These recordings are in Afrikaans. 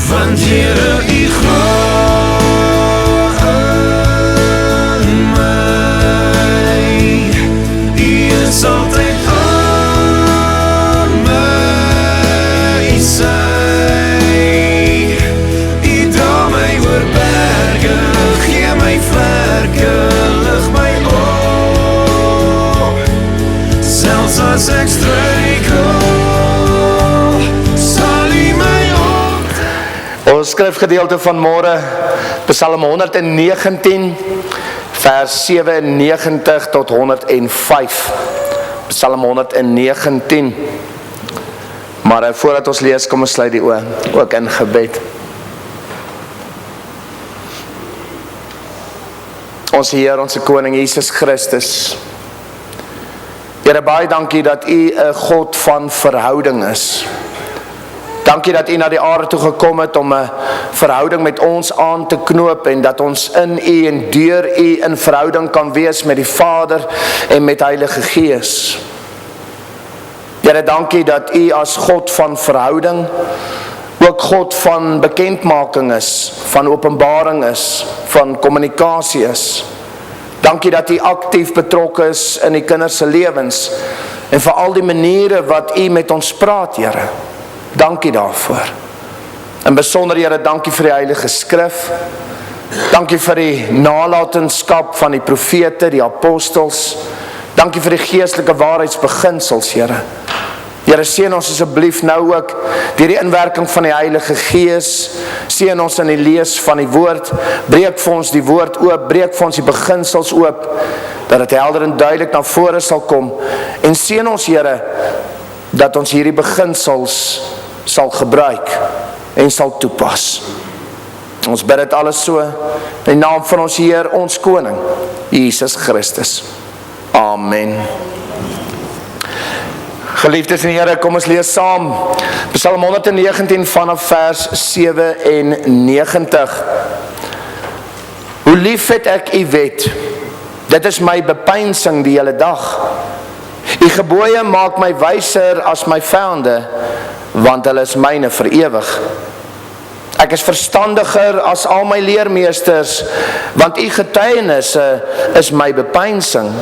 want Here, U glo in my, U is altyd aan my sy, U dra my oor berge, gee my vlerke, lig my op, selfs as ek struikel, sal U my op. Ons skrifgedeelte van môre, Psalm 119, vers 97 tot 105. Psalm 119. Maar voordat ons lees, kom ons sluit die oë, ook in gebed. Ons Heer, ons Koning Jesus Christus. Here, baie dankie dat U 'n God van verhouding is. Dankie dat U na die aarde toe gekom het om 'n verhouding met ons aan te knoop en dat ons in U en deur U in verhouding kan wees met die Vader en met Heilige Gees. Here, dankie dat U as God van verhouding ook God van bekendmaking is, van openbaring is, van kommunikasie is. Dankie dat U aktief betrokke is in die kinders se lewens en vir al die maniere wat U met ons praat, Here. Dankie daarvoor. In besonder, Here, dankie vir die Heilige Skrif. Dankie vir die nalatenskap van die profete, die apostels. Dankie vir die geestelike waarheidsbeginsels, Here. Here, seën ons asseblief nou ook deur die inwerking van die Heilige Gees. Seën ons in die lees van die woord. Breek vir ons die woord oop, breek vir ons die beginsels oop, dat dit helder en duidelik na vore sal kom. En seën ons, Here, dat ons hierdie beginsels sal gebruik en sal toepas. Ons bid dit alles so in die naam van ons Heer, ons Koning, Jesus Christus. Amen. Geliefdes in die Here, kom ons lees saam Psalm 119 vanaf vers 97. Hoe lief het ek U wet, dit is my bepeinsing die hele dag. U gebooie maak my wyser as my vyande, want hulle is myne vir ewig. Ek is verstandiger as al my leermeesters, want U getuienisse is my bepeinsing.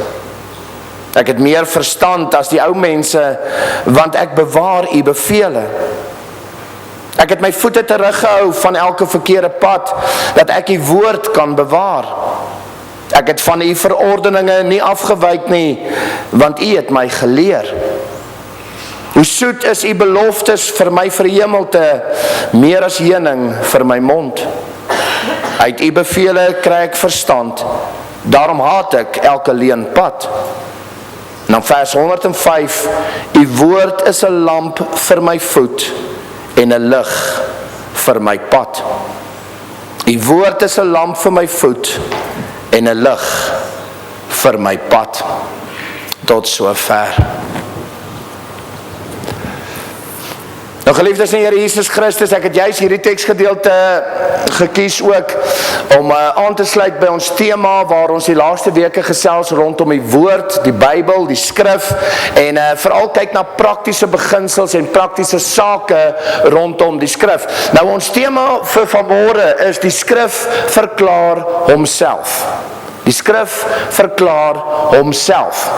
Ek het meer verstand as die ou mense, want ek bewaar U bevele. Ek het my voete teruggehou van elke verkeerde pad, dat ek U woord kan bewaar. Ek het van U verordeninge nie afgewyk nie, want U het my geleer. Hoe soet is U beloftes vir my verhemelte, meer as heuning vir my mond. Uit U bevele kry ek verstand, daarom haat ek elke leenpad. En dan vers 105, U woord is 'n lamp vir my voet en 'n lig vir my pad. U woord is 'n lamp vir my voet en 'n lig vir my pad. Tot sover. Nou geliefdes in Here Jesus Christus, ek het juist hierdie teksgedeelte gekies ook om aan te sluit by ons tema waar ons die laaste weke gesels rondom die woord, die Bybel, die skrif en veral kyk na praktiese beginsels en praktiese sake rondom die skrif. Nou ons tema vir vanmôre is die skrif verklaar homself. Die skrif verklaar homself.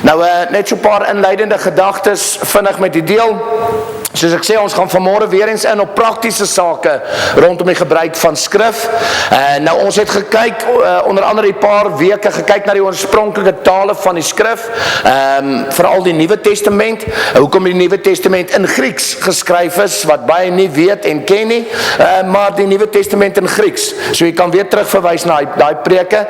Nou net so 'n paar inleidende gedagtes vinnig met die deel. Soos ek sê, ons gaan vanmôre weer eens in op praktiese sake rondom die gebruik van skrif. Nou ons het gekyk, onder andere die paar weke gekyk na die oorspronklike tale van die skrif, veral die Nuwe Testament, hoekom die Nuwe Testament in Grieks geskryf is, wat baie nie weet en ken nie, maar die Nuwe Testament in Grieks. So jy kan weer terugverwys na daai preke.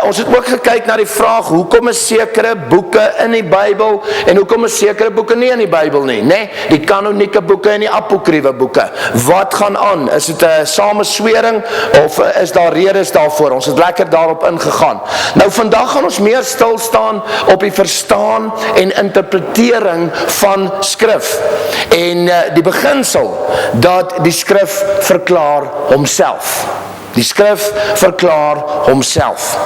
Ons het ook gekyk na die vraag, hoekom is sekere boeke in die Bybel en hoekom is sekere boeke nie in die Bybel nie, né? Die kanonieke boeke en die apokriewe boeke. Wat gaan aan? Is dit 'n sameswering of is daar redes daarvoor? Ons het lekker daarop ingegaan. Nou vandag gaan ons meer stil staan op die verstaan en interpretering van skrif en die beginsel dat die skrif verklaar homself. Die skrif verklaar homself.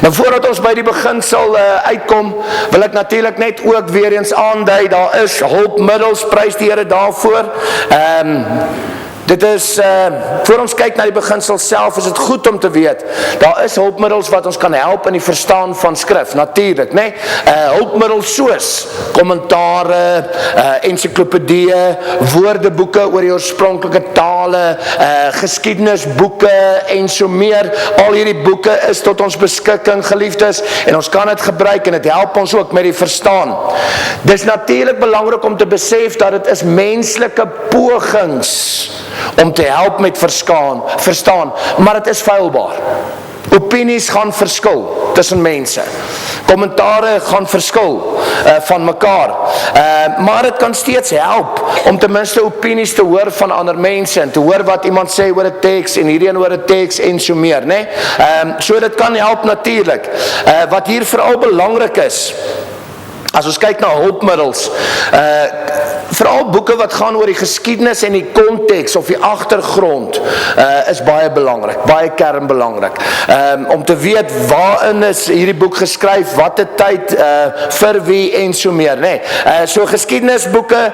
Nou voordat ons by die beginsel uitkom, wil ek natuurlik net ook weer eens aandui, daar is hulpmiddels, prys die Here daarvoor. Dit is, voor ons kyk na die beginsel self, is dit goed om te weet, daar is hulpmiddels wat ons kan help in die verstaan van skrif, natuurlijk, nee? Hulpmiddels soos, kommentare, ensiklopedieë, woordeboeke oor die oorspronklike tale, geskiedenisboeke en so meer, al hierdie boeke is tot ons beskikking, geliefdes, en ons kan het gebruik, en het help ons ook met die verstaan. Dis natuurlijk belangrik om te besef dat het is menslike pogings om te help met verstaan, maar het is feilbaar. Opinies gaan verskil tussen mense. Kommentare gaan verskil van mekaar. Maar het kan steeds help om ten minste opinies te hoor van ander mense en te hoor wat iemand sê oor 'n teks en hierdie oor 'n teks en so meer, nee? So dit kan help natuurlik. Wat hier veral belangrik is, as ons kyk na hulpmiddels, veral boeke wat gaan oor die geskiedenis en die konteks of die agtergrond, is baie belangrik, baie kernbelangrik. Om te weet waarin is hierdie boek geskryf, wat 'n tyd, vir wie en so meer, nee. So geskiedenisboeke,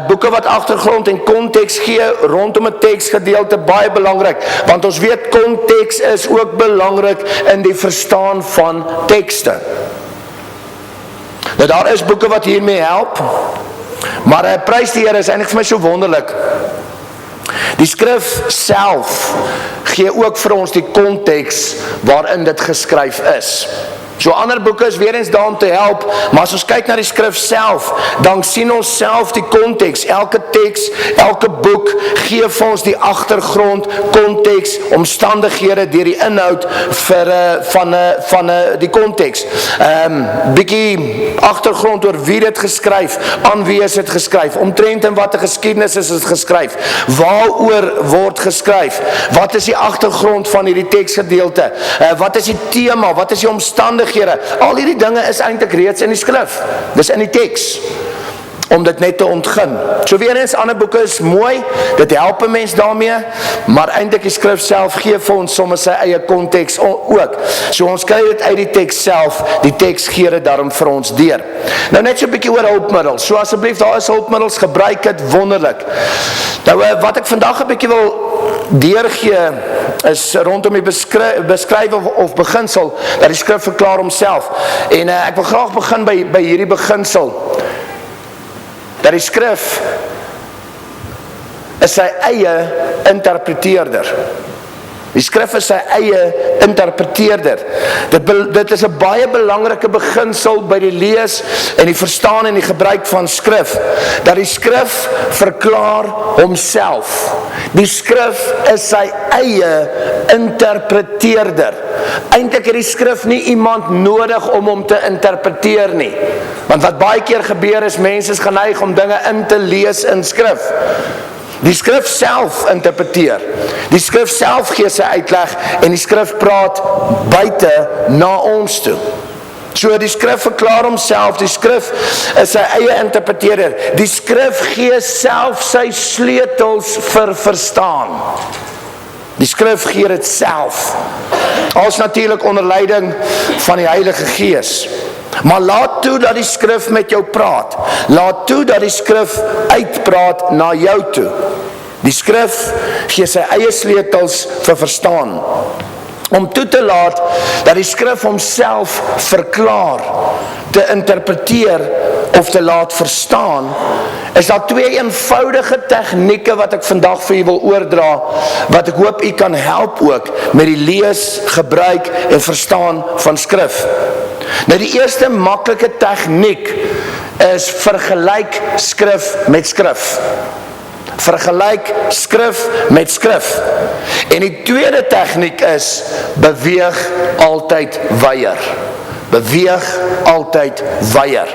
boeke wat agtergrond en konteks gee rondom 'n teksgedeelte, baie belangrik, want ons weet konteks is ook belangrik in die verstaan van tekste. Nou daar is boeke wat hiermee help, maar prys die Here is eintlik vir my so wonderlik. Die skrif self gee ook vir ons die konteks waarin dit geskryf is. So ander boeke is weer eens daar om te help, maar as ons kyk na die skrif self, dan sien ons self die konteks. Elke teks, elke boek gee vir ons die agtergrond, konteks, omstandighede deur die inhoud van die konteks. Bietjie agtergrond oor wie dit geskryf, aan wie is dit geskryf, omtrent in watter geskiedenis is dit geskryf, waaroor word geskryf, wat is die agtergrond van hierdie teksgedeelte, wat is die tema, wat is die omstandighede. Al hierdie dinge is eintlik reeds in die skrif. Dis in die teks, om dit net te ontgin. So weer eens, ander boeke is mooi, dit help 'n mens daarmee, maar eintlik die skrif self gee vir ons soms sy eie konteks ook. So ons kry dit uit die teks self, die teks gee dit daarom vir ons deur. Nou net so 'n bietjie oor hulpmiddels. So asseblief, daar is hulpmiddels, gebruik dit wonderlik. Nou wat ek vandag 'n bietjie wil deurgee is rondom die beskryf of beginsel dat die skrif verklaar homself. En ek wil graag begin by hierdie beginsel, dat die skrif is sy eie interpreteerder. Die skrif is sy eie interpreteerder. Dit is 'n baie belangrike beginsel by die lees en die verstaan en die gebruik van skrif, dat die skrif verklaar homself. Die skrif is sy eie interpreteerder. Eintlik het die skrif nie iemand nodig om hom te interpreteer nie. Want wat baie keer gebeur is, mense is geneig om dinge in te lees in skrif. Die skrif self interpreteer. Die skrif self gee sy uitleg en die skrif praat buite na ons toe. So die skrif verklaar homself, die skrif is sy eie interpreteerder. Die skrif gee self sy sleutels vir verstaan. Die skrif gee dit self. Als natuurlik onder leiding van die Heilige Gees. Maar laat toe dat die skrif met jou praat. Laat toe dat die skrif uitpraat na jou toe. Die skrif gee sy eie sleutels vir verstaan. Om toe te laat dat die skrif homself verklaar, te interpreteer of te laat verstaan, is daar twee eenvoudige tegnieke wat ek vandag vir u wil oordra, wat ek hoop u kan help ook met die lees, gebruik en verstaan van skrif. Nou die eerste maklike tegniek is vergelyk skrif met skrif. Vergelyk skrif met skrif. En die tweede tegniek is beweeg altyd weier. Beweeg altyd weier.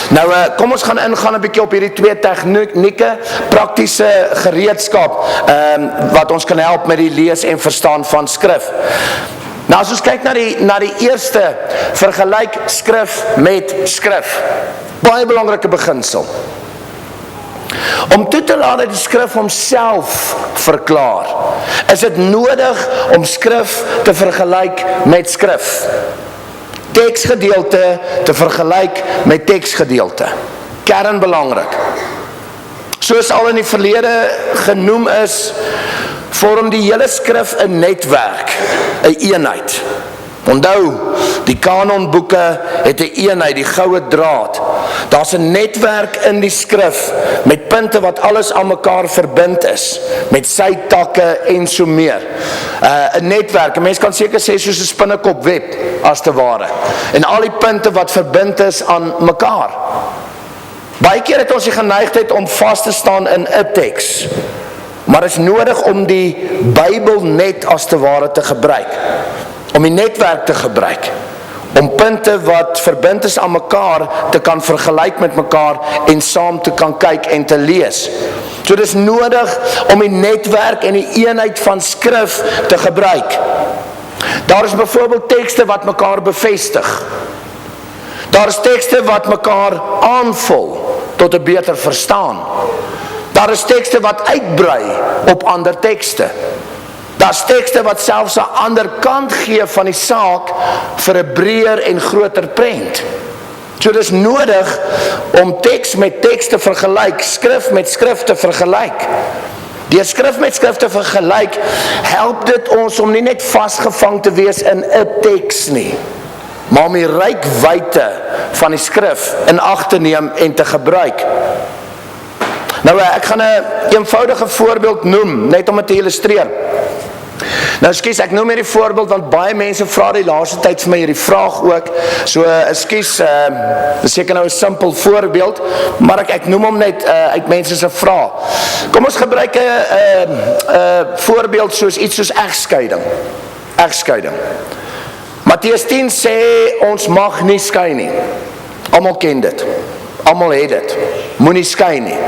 Nou kom ons gaan ingaan 'n bietjie op hierdie twee tegnieke, praktiese gereedskap wat ons kan help met die lees en verstaan van skrif. Nou as ons kyk na die eerste, vergelyk skrif met skrif. Baie belangrike beginsel. Om toe te laat dat die skrif homself verklaar, is dit nodig om skrif te vergelyk met skrif. Teksgedeelte te vergelyk met teksgedeelte. Kernbelangrik. Soos al in die verlede genoem is, vorm die hele skrif 'n netwerk, 'n eenheid. Onthou, die kanonboeke het 'n eenheid, die goue draad. Daar's 'n netwerk in die skrif met punte wat alles aan mekaar verbind is, met sy takke en so meer. 'n Netwerk, 'n mens kan seker sê soos 'n spinnekop web, as te ware. En al die punte wat verbind is aan mekaar. Baie keer het ons die geneigtheid om vas te staan in 'n teks, maar is nodig om die Bybel net as te ware te gebruik. Om die netwerk te gebruik, om punte wat verbind is aan mekaar te kan vergelyk met mekaar en saam te kan kyk en te lees. So dis nodig om die netwerk en die eenheid van skrif te gebruik. Daar is byvoorbeeld tekste wat mekaar bevestig. Daar is tekste wat mekaar aanvul tot 'n beter verstaan. Daar is tekste wat uitbrei op ander tekste. Daar's tekste wat selfs 'n ander kant gee van die saak vir 'n breër en groter prent. So dis nodig om teks met teks te vergelyk, skrif met skrif te vergelyk. Deur skrif met skrif te vergelyk, help dit ons om nie net vasgevang te wees in 'n teks nie, maar om die rykwyte van die skrif in ag te neem en te gebruik. Nou ek gaan 'n eenvoudige voorbeeld noem, net om dit te illustreer. Nou ekskuus, ek noem hierdie voorbeeld want baie mense vra die laaste tyd vir my hierdie vraag ook. So ekskuus, dis seker nou 'n simpel voorbeeld, maar ek noem hom net uit mense se vrae. Kom ons gebruik 'n voorbeeld soos iets soos egskeiding. Egskeiding. Matteus 10 sê ons mag nie skei nie. Almal ken dit. Almal het dit. Moenie skei nie.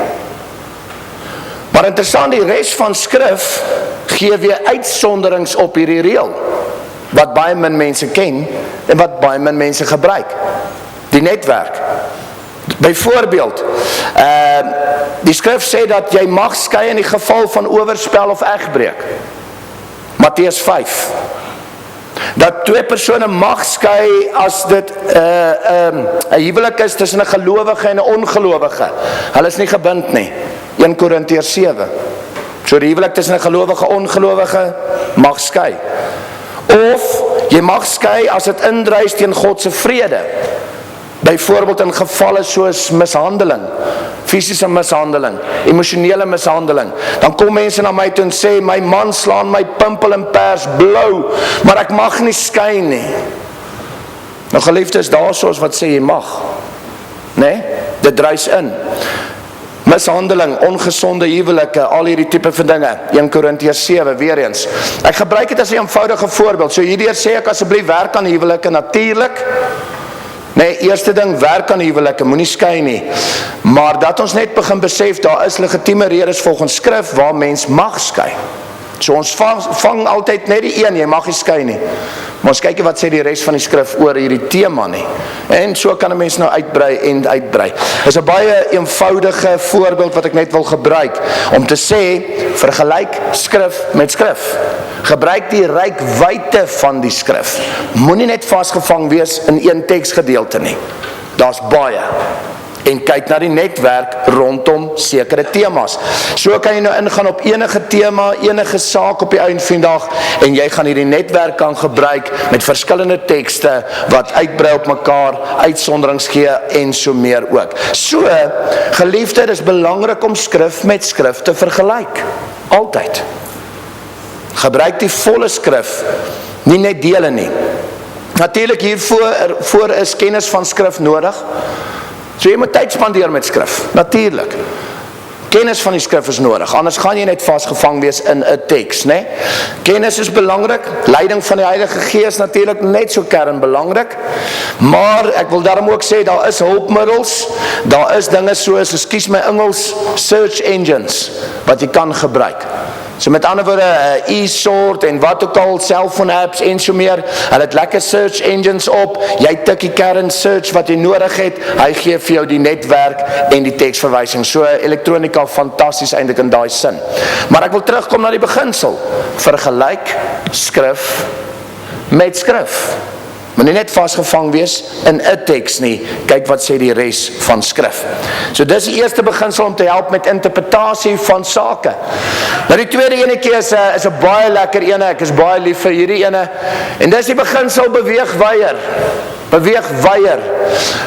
Maar interessant, die res van skrif gee weer uitsonderings op hierdie reël, wat baie min mense ken en wat baie min mense gebruik. Die netwerk. Byvoorbeeld, die skrif sê dat jy mag skei in die geval van oorspel of egbreek. Matteus 5. Dat twee persone mag skei as dit 'n huwelik is tussen 'n gelowige en 'n ongelowige. Hulle is nie gebind nie. 1 Korintiërs 7. So die huwelik tussen 'n gelowige en ongelowige mag skei. Of jy mag skei as dit indruis teen God se vrede. Byvoorbeeld in gevalle soos mishandeling, fisiese mishandeling, emosionele mishandeling. Dan kom mense na my toe en sê my man slaan my pimpel en pers blou, maar ek mag nie skei nie. Nou geliefdes, daar soos wat sê jy mag. Nee, dit druis in. Mishandeling, ongesonde huwelike, al hierdie tipe van dinge. 1 Korintiërs 7, weer eens. Ek gebruik dit as 'n eenvoudige voorbeeld. So hierdeur sê ek asseblief werk aan huwelike natuurlik. Nee, eerste ding, werk aan huwelike, moenie skei nie. Maar dat ons net begin besef, daar is legitieme redes volgens skrif waar mens mag skei. So ons vang altyd net die een, jy mag nie skei nie. Maar ons kyk wat sê die res van die skrif oor hierdie tema nie. En so kan 'n mens nou uitbrei en uitbrei. Dis 'n baie eenvoudige voorbeeld wat ek net wil gebruik om te sê, vergelyk skrif met skrif. Gebruik die rykwyte van die skrif. Moenie net vasgevang wees in een teksgedeelte nie. Daar's baie. En kyk na die netwerk rondom sekere temas. So kan jy nou ingaan op enige tema, enige saak op die einde van die dag, en jy gaan hierdie netwerk kan gebruik met verskillende tekste wat uitbrei op mekaar, uitsonderings gee en so meer ook. So, geliefde, dis belangrik om skrif met skrif te vergelyk. Altyd. Gebruik die volle skrif, nie net dele nie. Natuurlik hiervoor is kennis van skrif nodig. So jy moet tyd spandeer met skrif, natuurlik. Kennis van die skrif is nodig, anders gaan jy net vasgevang wees in 'n teks, né? Kennis is belangrik, leiding van die Heilige Gees natuurlik net so kernbelangrik. Maar ek wil daarom ook sê, daar is hulpmiddels, daar is dinge soos, ekskuus my Engels, search engines, wat jy kan gebruik. So met ander woorde, e-sort en wat ook al, cellphone apps en so meer, hulle het lekker search engines op, jy tik die kern search wat jy nodig het, hy gee vir jou die netwerk en die teksverwysing. So elektronika, fantasties eintlik in daai sin. Maar ek wil terugkom na die beginsel. Vergelyk skrif met skrif. Maar nie net vasgevang wees in 'n teks nie, kyk wat sê die res van skrif. So dis die eerste beginsel om te help met interpretasie van sake. Nou die tweede enetjie is 'n baie lekker ene, ek is baie lief vir hierdie ene, en dis die beginsel beweeg weier. Beweeg weier.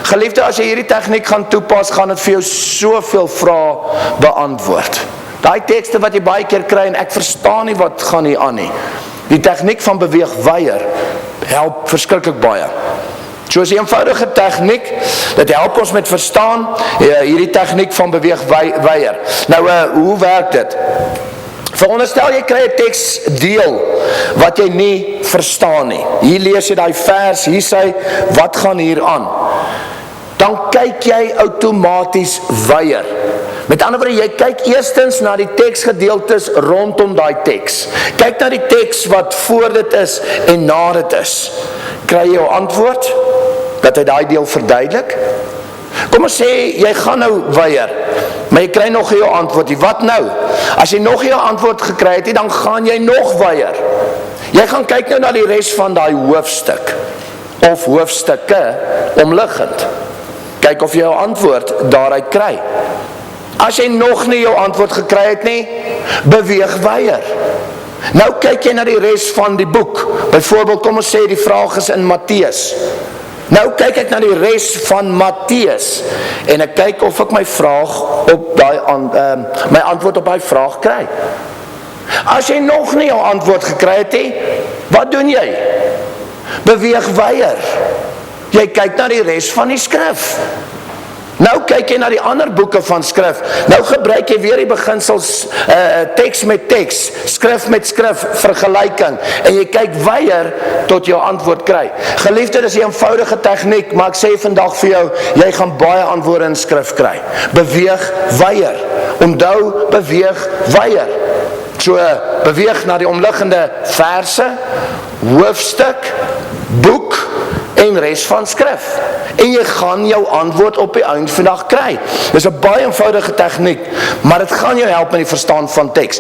Geliefde, as jy hierdie tegniek gaan toepas, gaan dit vir jou soveel vrae beantwoord. Daai tekste wat jy baie keer kry en ek verstaan nie wat gaan hier aan nie. Die tegniek van beweeg weier help verskriklik baie. So is 'n eenvoudige tegniek, dit help ons met verstaan, hierdie tegniek van beweeg weier. Nou, hoe werk dit? Veronderstel jy kry 'n teksdeel wat jy nie verstaan nie. Hier lees jy daai vers, hier sê, wat gaan hier aan? Dan kyk jy outomaties weier. Met ander woorde, jy kyk eerstens na die teksgedeeltes rondom daai teks. Kyk na die teks wat voor dit is en na dit is. Kry jy jou antwoord, dat hy daai deel verduidelik? Kom ons sê, jy gaan nou weier, maar jy kry nog jou antwoord. Wat nou? As jy nog jou antwoord gekry het, dan gaan jy nog weier. Jy gaan kyk nou na die res van daai hoofstuk, of hoofstukke omliggend. Kyk of jy jou antwoord daaruit kry. As jy nog nie jou antwoord gekry het nie, beweeg weier. Nou kyk jy na die res van die boek. Byvoorbeeld, kom ons sê die vraag is in Matteus. Nou kyk ek na die res van Matteus en ek kyk of ek my vraag op my antwoord op daai vraag kry. As jy nog nie jou antwoord gekry het nie, wat doen jy? Beweeg weier. Jy kyk na die res van die skrif. Nou kyk jy na die ander boeke van skrif. Nou gebruik jy weer die beginsels teks met teks, skrif met skrif, vergelyking. En jy kyk weier tot jou antwoord kry. Geliefde, dis 'n eenvoudige tegniek, maar ek sê vandag vir jou, jy gaan baie antwoorde in skrif kry. Beweeg weier. Onthou, beweeg weier. So, beweeg na die omliggende verse, hoofstuk, boek en res van skrif. En jy gaan jou antwoord op die eind vandag kry. Dis 'n baie eenvoudige tegniek, maar dit gaan jou help met die verstaan van teks.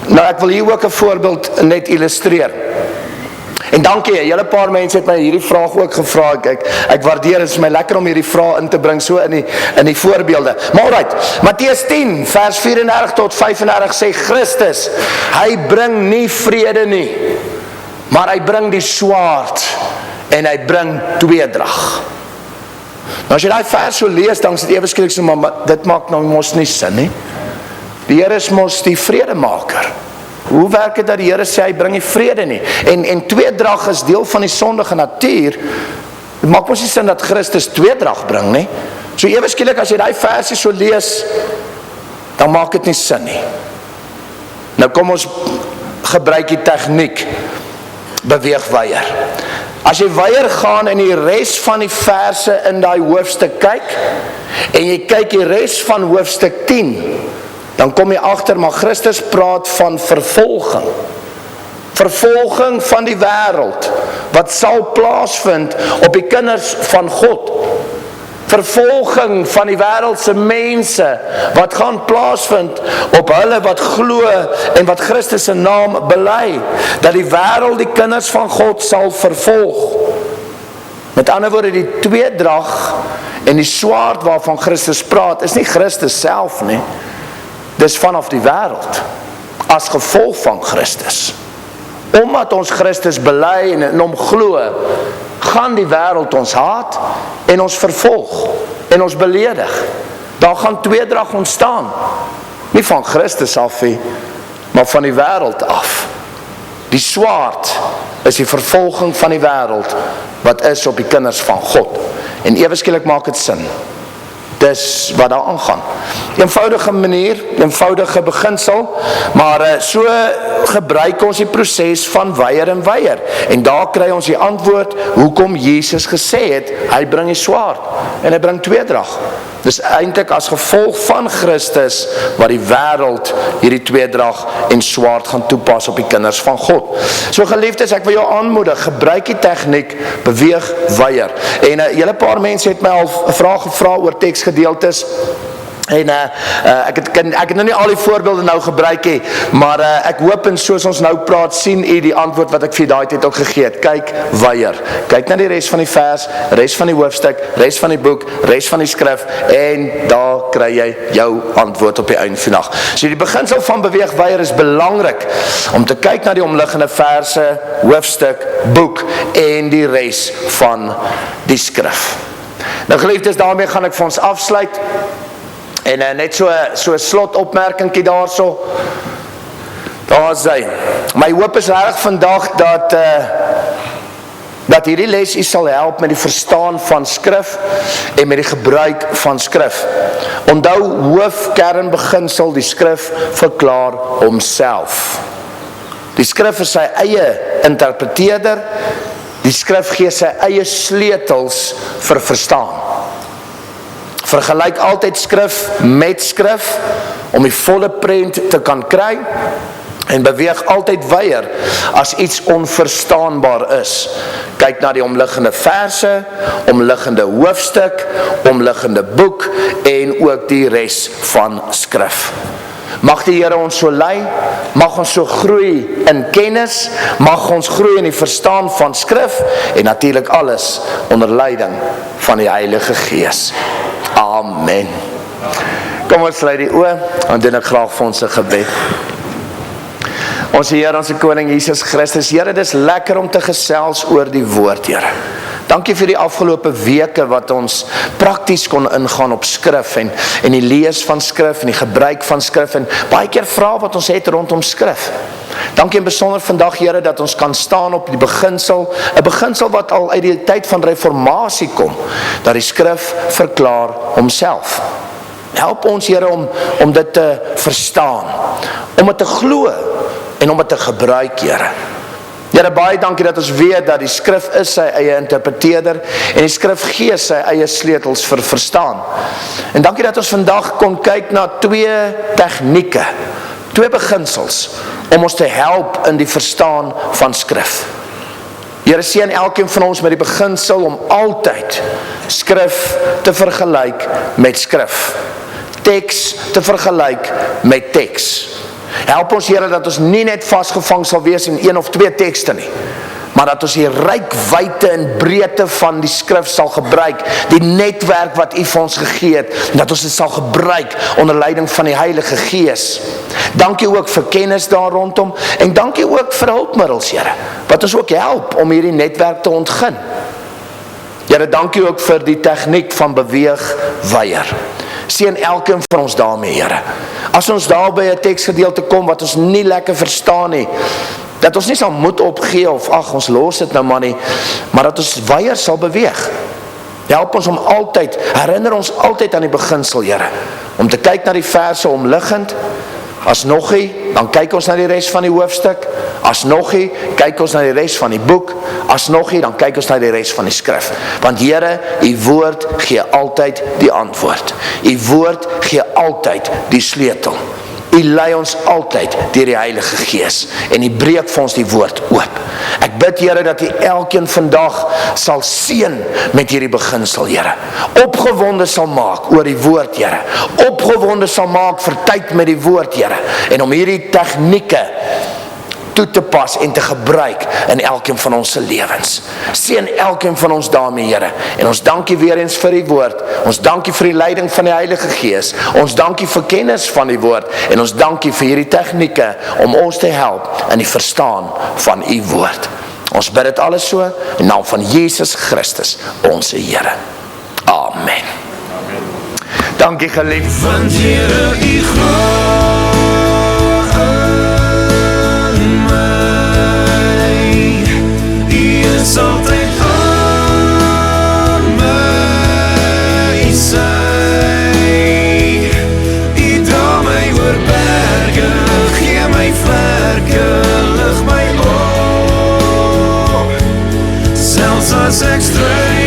Nou, ek wil hier ook 'n voorbeeld net illustreer. En dankie, julle paar mense het my hierdie vraag ook gevra. Ek waardeer, dit is my lekker om hierdie vraag in te bring so in die voorbeelde. Maar alright, Matteus 10 vers 34 tot 35 sê Christus, hy bring nie vrede nie, maar hy bring die swaard en hy bring tweedrag. Nou as jy daai vers so lees, dan is dit ewe skielik so, maar dit maak nou mos nie sin nie. Die Here is mos die vredemaker. Hoe werk dit dat die Here sê hy bring nie vrede nie? En tweedrag is deel van die sondige natuur. Dit maak mos nie sin dat Christus tweedrag bring nie. So ewe skielik as jy daai versie so lees, dan maak dit nie sin nie. Nou kom ons gebruik die tegniek beweeg weier. As jy weier gaan in die res van die verse in daai hoofstuk kyk, en jy kyk die res van hoofstuk 10, dan kom jy agter, maar Christus praat van vervolging. Vervolging van die wêreld, wat sal plaasvind op die kinders van God. Vervolging van die wêreldse mense, wat gaan plaasvind op hulle wat glo en wat Christus se naam bely, dat die wêreld die kinders van God sal vervolg. Met ander woorde, die tweedrag en die swaard waarvan Christus praat, is nie Christus self nie. Dis vanaf die wêreld, as gevolg van Christus. Omdat ons Christus bely en in hom glo, gaan die wêreld ons haat en ons vervolg en ons beledig. Daar gaan tweedrag ontstaan. Nie van Christus af nie, maar van die wêreld af. Die swaard is die vervolging van die wêreld wat is op die kinders van God. En ewe skielik maak dit sin. Dis wat daar aangaan. Eenvoudige manier, eenvoudige beginsel, maar so gebruik ons die proses van weier en weier. En daar kry ons die antwoord hoekom Jesus gesê het, hy bring die swaard en hy bring tweedrag. Dis eintlik as gevolg van Christus wat die wêreld hierdie tweedrag en swaard gaan toepas op die kinders van God. So geliefdes, ek wil jou aanmoedig, gebruik die tegniek beweeg weier. En julle paar mense het my al 'n vraag gevra oor teksgedeeltes. En ek het nou nie al die voorbeelde nou gebruik nie, maar ek hoop en soos ons nou praat, sien u die antwoord wat ek vir daai tyd ook gegee het. Kyk, weier. Kyk na die res van die vers, res van die hoofstuk, res van die boek, res van die skrif, en daar kry jy jou antwoord op die einde van die dag. So die beginsel van beweeg weier is belangrik, om te kyk na die omliggende verse, hoofstuk, boek, en die res van die skrif. Nou geliefdes, daarmee gaan ek vir ons afsluit. En net so 'n slotopmerkingkie daarso. Daar is hy. My hoop is reg vandag dat hierdie les u sal help met die verstaan van skrif en met die gebruik van skrif. Onthou hoofkernbeginsel, die skrif verklaar homself. Die skrif is sy eie interpreteerder. Die skrif gee sy eie sleutels vir verstaan. Vergelyk altyd skrif met skrif om die volle prent te kan kry, en beweeg altyd weier as iets onverstaanbaar is. Kyk na die omliggende verse, omliggende hoofstuk, omliggende boek en ook die res van skrif. Mag die Here ons so lei, mag ons so groei in kennis, mag ons groei in die verstaan van skrif, en natuurlik alles onder leiding van die Heilige Gees. Amen. Kom ons sluit die oë, en doen ek graag vir ons 'n gebed. Ons Here, ons Koning Jesus Christus, Here, dis lekker om te gesels oor die woord, Here. Dankie vir die afgelope weke wat ons prakties kon ingaan op skrif en die lees van skrif en die gebruik van skrif en baie keer vrae wat ons het rondom skrif. Dankie en besonder vandag, Here, dat ons kan staan op die beginsel, 'n beginsel wat al uit die tyd van reformatie kom, dat die skrif verklaar homself. Help ons, Here, om dit te verstaan, om dit te glo en om dit te gebruik, Here. Here, baie dankie dat ons weet dat die skrif is sy eie interpreteerder en die skrif gee sy eie sleutels vir verstaan. En dankie dat ons vandag kon kyk na 2 tegnieke, 2 beginsels om ons te help in die verstaan van skrif. Here, seën elkeen van ons met die beginsel om altyd skrif te vergelyk met skrif, teks te vergelyk met teks. Help ons, Here, dat ons nie net vasgevang sal wees in 1 of 2 tekste nie, maar dat ons die rykwyte en breedte van die skrif sal gebruik, die netwerk wat u vir ons gegee het, en dat ons dit sal gebruik onder leiding van die Heilige Gees. Dankie ook vir kennis daar rondom, en dankie ook vir hulpmiddels, Here, wat ons ook help om hierdie netwerk te ontgin. Here, dankie ook vir die tegniek van beweeg weier. Seën elkeen van ons daarmee, Here. As ons daar by 'n teksgedeelte kom wat ons nie lekker verstaan nie, dat ons nie sal moed opgee of ag, ons los dit nou maar nie, maar dat ons weier sal beweeg. Help ons om altyd, herinner ons altyd aan die beginsel, Here, om te kyk na die verse omliggend. As nogie, dan kyk ons na die res van die hoofstuk. As nogie, kyk ons na die res van die boek. As nogie, dan kyk ons na die res van die skrif. Want Here, u woord gee altyd die antwoord. U woord gee altyd die sleutel. U lei ons altyd deur die Heilige Gees en u breek vir ons die woord oop. Ek bid, Here, dat u elkeen vandag sal seën met hierdie beginsel, Here. Opgewonde sal maak oor die woord, Here. Opgewonde sal maak vir tyd met die woord, Here. En om hierdie tegnieke toe te pas en te gebruik in elkeen van ons se lewens. Seën elkeen van ons daarmee, Here. En ons dankie weer eens vir die woord. Ons dankie vir die leiding van die Heilige Gees. Ons dankie vir kennis van die woord. En ons dankie vir hierdie tegnieke om ons te help in die verstaan van u woord. Ons bid dit alles so in naam van Jesus Christus, onze Here. Amen. Dankie, geliefd. Want Here, u glo in my, u is altyd aan my sy. U dra my oor berge, gee my vlerke, lig my op, selfs as ek stryd.